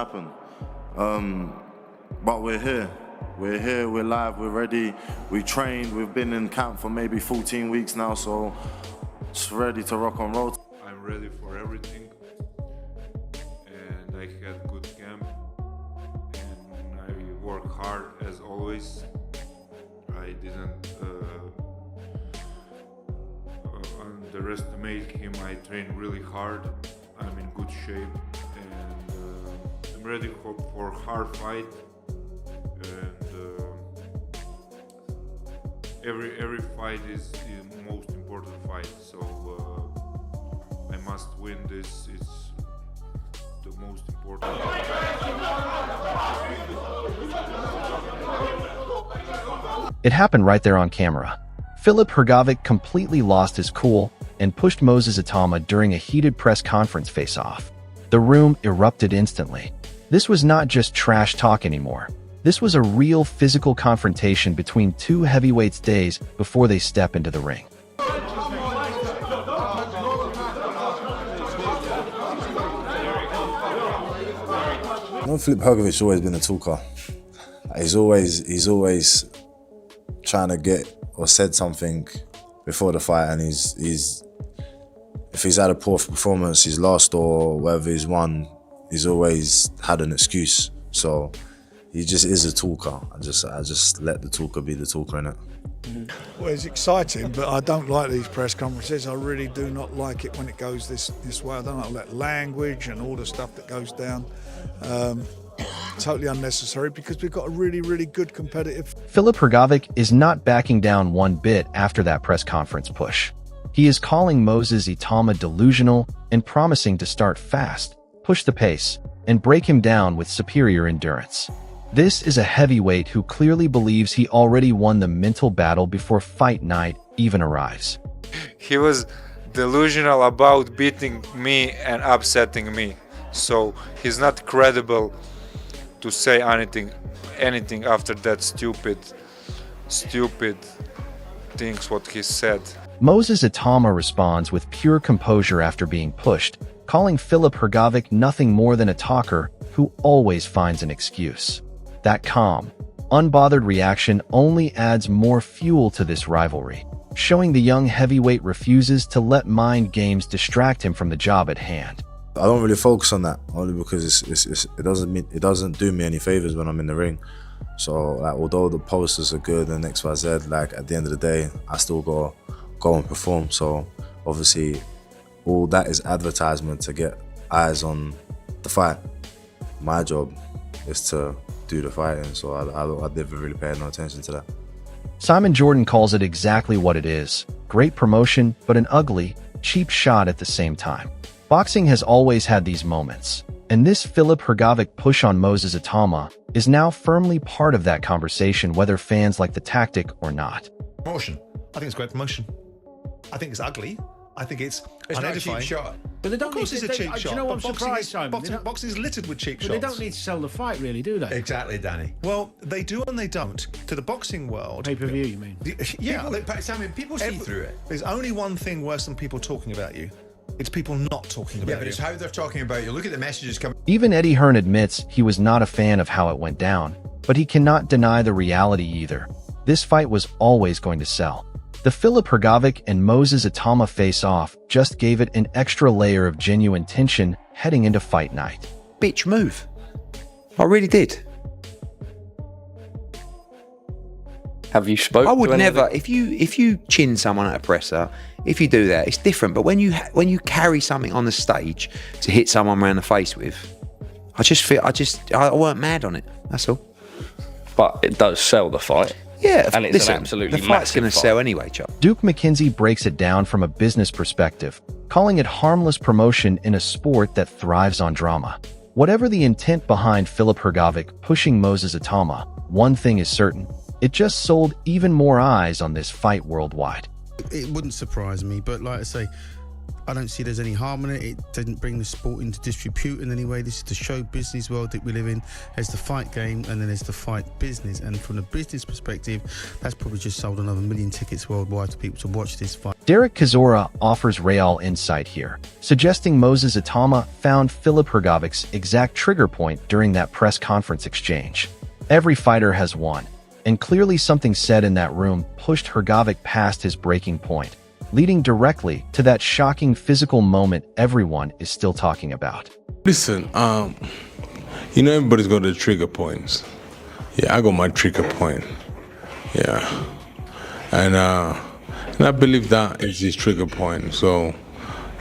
happen. But we're here. We're here, we're live, we're ready. We trained, we've been in camp for maybe 14 weeks now, so it's ready to rock and roll. I'm ready for everything, and I had good camp, and I work hard as always. I didn't underestimate him. I trained really hard. I'm in good shape, and I'm ready for a hard fight. And every fight is the most important fight. So I must win this. It's the most important. It happened right there on camera. Filip Hrgović completely lost his cool and pushed Moses Itauma during a heated press conference face-off. The room erupted instantly. This was not just trash talk anymore. This was a real physical confrontation between two heavyweights days before they step into the ring. Filip Hrgović has always been a talker. He's always trying to get or said something before the fight, and if he's had a poor performance, he's lost or whatever he's won, he's always had an excuse. So he just is a talker. I just let the talker be the talker, innit? Well, it's exciting, but I don't like these press conferences. I really do not like it when it goes this way. I don't like that language and all the stuff that goes down. Totally unnecessary because we've got a really, really good competitive. Filip Hrgović is not backing down one bit after that press conference push. He is calling Moses Itauma delusional and promising to start fast, push the pace, and break him down with superior endurance. This is a heavyweight who clearly believes he already won the mental battle before fight night even arrives. He was delusional about beating me and upsetting me, so he's not credible to say anything after that stupid things what he said. Moses Itauma responds with pure composure after being pushed, calling Filip Hrgović nothing more than a talker who always finds an excuse. That calm, unbothered reaction only adds more fuel to this rivalry, showing the young heavyweight refuses to let mind games distract him from the job at hand. I don't really focus on that, only because it doesn't do me any favors when I'm in the ring. So like, although the posters are good and XYZ, like at the end of the day, I still go and perform. So obviously, all that is advertisement to get eyes on the fight. My job is to do the fighting, so I never really paid no attention to that. Simon Jordan calls it exactly what it is: great promotion, but an ugly, cheap shot at the same time. Boxing has always had these moments, and this Filip Hrgović push on Moses Itauma is now firmly part of that conversation, whether fans like the tactic or not. Promotion. I think it's great promotion. I think it's ugly. I think it's not a cheap shot. But they don't. Of course, it's a cheap shot. Do you know what I'm surprised, Simon? Boxing is littered with cheap shots. But they don't need to sell the fight, really, do they? Exactly, Danny. Well, they do and they don't. To the boxing world, Pay-per-view, you mean? Yeah. Simon, people see through it. There's only one thing worse than people talking about you. It's people not talking about you. Yeah, but it's how they're talking about you. Look at the messages coming. Even Eddie Hearn admits he was not a fan of how it went down, but he cannot deny the reality either. This fight was always going to sell. The Filip Hrgović and Moses Itauma face-off just gave it an extra layer of genuine tension heading into fight night. Bitch move. I really did. Have you spoken? I would never. If you chin someone at a presser, if you do that, it's different. But when you carry something on the stage to hit someone around the face with, I weren't mad on it. That's all. But it does sell the fight. Yeah, and it's an absolutely the fight's going to massive sell fight. anyway, Chuck. Duke McKenzie breaks it down from a business perspective, calling it harmless promotion in a sport that thrives on drama. Whatever the intent behind Filip Hrgović pushing Moses Itauma, one thing is certain: it just sold even more eyes on this fight worldwide. It wouldn't surprise me, but like I say, I don't see there's any harm in it. It doesn't bring the sport into disrepute in any way. This is the show business world that we live in. There's the fight game and then there's the fight business. And from the business perspective, that's probably just sold another 1 million tickets worldwide to people to watch this fight. Derek Chisora offers real insight here, suggesting Moses Itauma found Filip Hrgovic's exact trigger point during that press conference exchange. Every fighter has one, and clearly something said in that room pushed Hrgović past his breaking point, leading directly to that shocking physical moment everyone is still talking about. Listen, you know everybody's got their trigger points. Yeah, I got my trigger point. Yeah. And I believe that is his trigger point. So,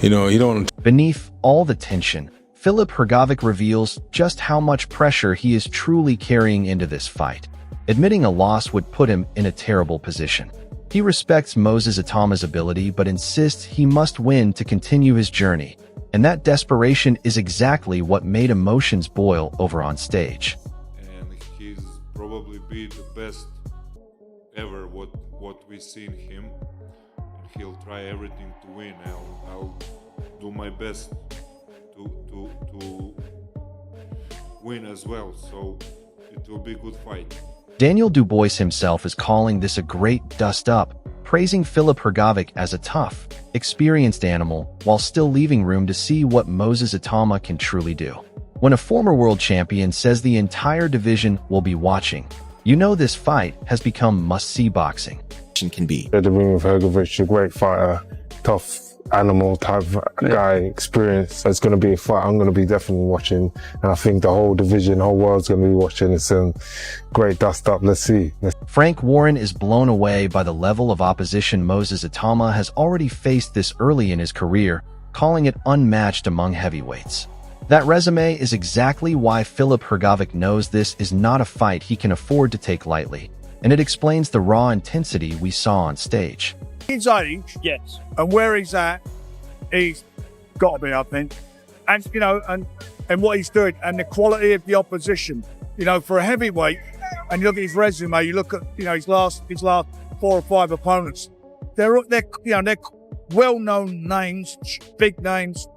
you know, you don't... Beneath all the tension, Filip Hrgović reveals just how much pressure he is truly carrying into this fight. Admitting a loss would put him in a terrible position. He respects Moses Itauma's ability but insists he must win to continue his journey, and that desperation is exactly what made emotions boil over on stage. And he's probably be the best ever what we've seen him, and he'll try everything to win. I'll do my best to win as well, so it will be a good fight. Daniel Dubois himself is calling this a great dust-up, praising Filip Hrgović as a tough, experienced animal while still leaving room to see what Moses Itauma can truly do. When a former world champion says the entire division will be watching, you know this fight has become must-see boxing. Can be. The ring with Hrgović, a great fighter, tough animal type guy, experience. So it's going to be a fight I'm going to be definitely watching, and I think the whole division, whole world's going to be watching. It's a great dust up. Let's see. Frank Warren is blown away by the level of opposition Moses Itauma has already faced this early in his career, calling it unmatched among heavyweights. That resume is exactly why Filip Hrgović knows this is not a fight he can afford to take lightly, and it explains the raw intensity we saw on stage. His age, yes, and where he's at, he's got to be, I think, and you know, and what he's doing, and the quality of the opposition. You know, for a heavyweight, and you look at his resume, you look at his last 4 or 5 opponents. They're well-known names, big names,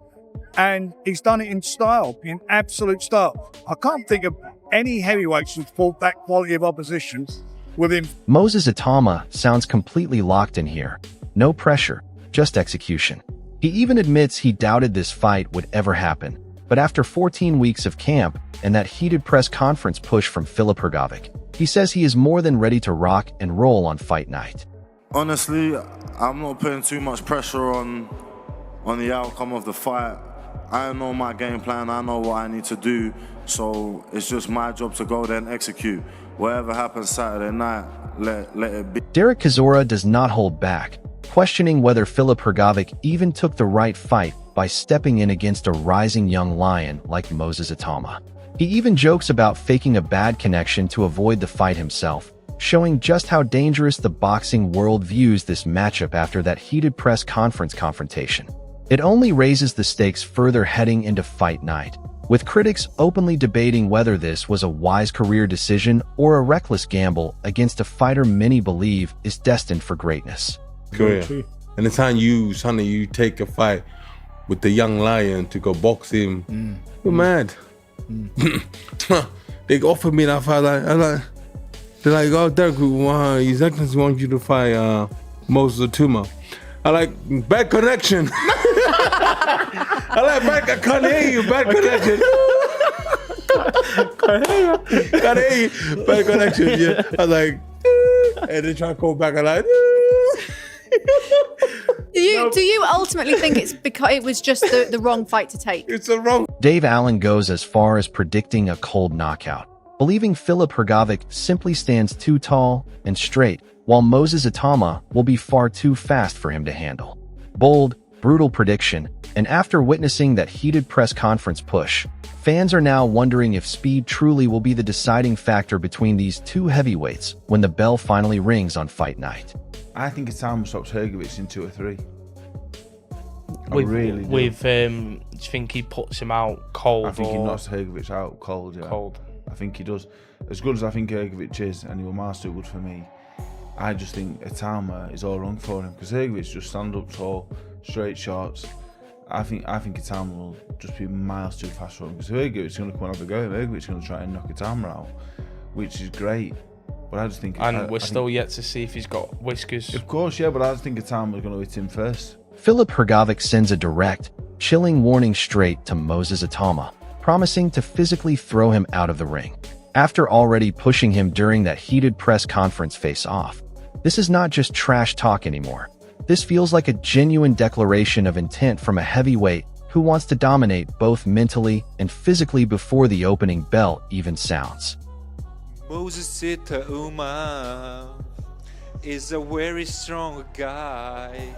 and he's done it in style, in absolute style. I can't think of any heavyweights who've fought that quality of opposition with him. Moses Itauma sounds completely locked in here. No pressure, just execution. He even admits he doubted this fight would ever happen, but after 14 weeks of camp and that heated press conference push from Filip Hrgović, he says he is more than ready to rock and roll on fight night. Honestly, I'm not putting too much pressure on the outcome of the fight. I know my game plan, I know what I need to do, so it's just my job to go there and execute. Whatever happens Saturday night, let it be. Derek Chisora does not hold back, questioning whether Filip Hrgović even took the right fight by stepping in against a rising young lion like Moses Itauma. He even jokes about faking a bad connection to avoid the fight himself, showing just how dangerous the boxing world views this matchup after that heated press conference confrontation. It only raises the stakes further heading into fight night, with critics openly debating whether this was a wise career decision or a reckless gamble against a fighter many believe is destined for greatness. Career. And the time you take a fight with the young lion to go box him, you're mad. They offered me that fight, they're like, oh, Derek, His Excellency wants you to fight Moses Itauma. I like, bad connection. I can't hear you, bad connection. Can't hear you, bad connection, yeah. I was like, and they try to call back, I like, Do you ultimately think it's because it was just the wrong fight to take? It's the wrong. Dave Allen goes as far as predicting a cold knockout, believing Filip Hrgović simply stands too tall and straight, while Moses Itauma will be far too fast for him to handle. Bold, brutal prediction, and after witnessing that heated press conference push, fans are now wondering if speed truly will be the deciding factor between these two heavyweights when the bell finally rings on fight night. I think Itauma stops Hrgović in 2 or 3. I really do. Do you think he puts him out cold? I think he knocks Hrgović out cold, yeah. Cold. I think he does. As good as I think Hrgović is, and he will master good for me, I just think Itauma is all wrong for him, because Hrgović just stand up tall, straight shots, I think Itauma will just be miles too fast for him, because Hrgović is going to come and have a go. Hrgović is going to try and knock Itauma out, which is great. But I just think... And we're still yet to see if he's got whiskers. Of course, yeah, but I just think Itauma is going to hit him first. Filip Hrgović sends a direct, chilling warning straight to Moses Itauma, promising to physically throw him out of the ring. After already pushing him during that heated press conference face-off, this is not just trash talk anymore. This feels like a genuine declaration of intent from a heavyweight who wants to dominate both mentally and physically before the opening bell even sounds. Moses Itauma is a very strong guy,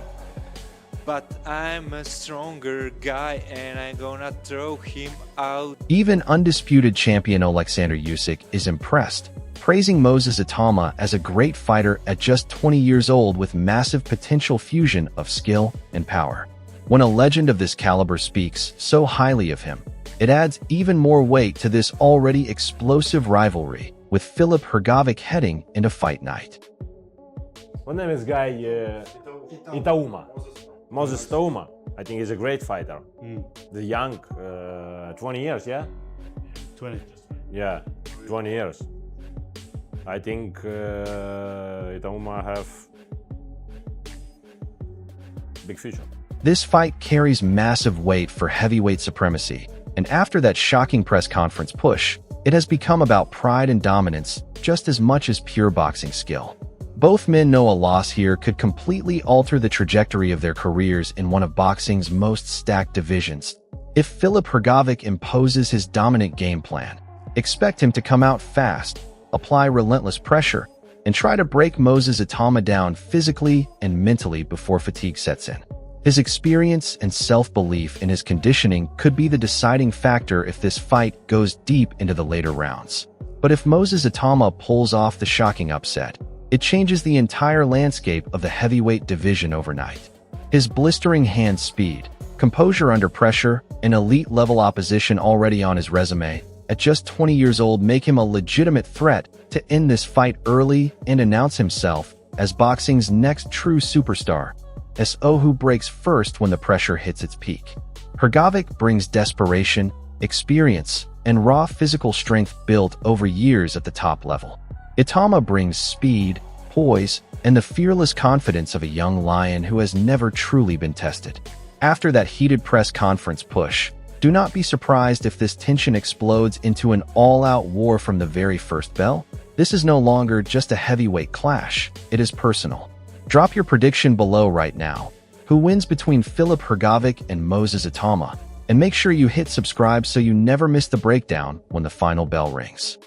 but I'm a stronger guy and I'm gonna throw him out. Even undisputed champion Alexander Usyk is impressed, praising Moses Itauma as a great fighter at just 20 years old with massive potential fusion of skill and power. When a legend of this caliber speaks so highly of him, it adds even more weight to this already explosive rivalry, with Filip Hrgović heading into fight night. My name is Itauma. Moses Itauma. I think he's a great fighter. The young, 20 years, yeah? 20. Yeah, 20 years. I think Itauma have big future. This fight carries massive weight for heavyweight supremacy, and after that shocking press conference push, it has become about pride and dominance just as much as pure boxing skill. Both men know a loss here could completely alter the trajectory of their careers in one of boxing's most stacked divisions. If Filip Hrgović imposes his dominant game plan, expect him to come out fast, apply relentless pressure, and try to break Moses Itauma down physically and mentally before fatigue sets in. His experience and self-belief in his conditioning could be the deciding factor if this fight goes deep into the later rounds. But if Moses Itauma pulls off the shocking upset, it changes the entire landscape of the heavyweight division overnight. His blistering hand speed, composure under pressure, and elite-level opposition already on his resume, at just 20 years old make him a legitimate threat to end this fight early and announce himself as boxing's next true superstar. So who breaks first when the pressure hits its peak. Hrgović brings desperation, experience, and raw physical strength built over years at the top level. Itauma brings speed, poise, and the fearless confidence of a young lion who has never truly been tested. After that heated press conference push, do not be surprised if this tension explodes into an all-out war from the very first bell. This is no longer just a heavyweight clash, it is personal. Drop your prediction below right now. Who wins between Filip Hrgović and Moses Itauma? And make sure you hit subscribe so you never miss the breakdown when the final bell rings.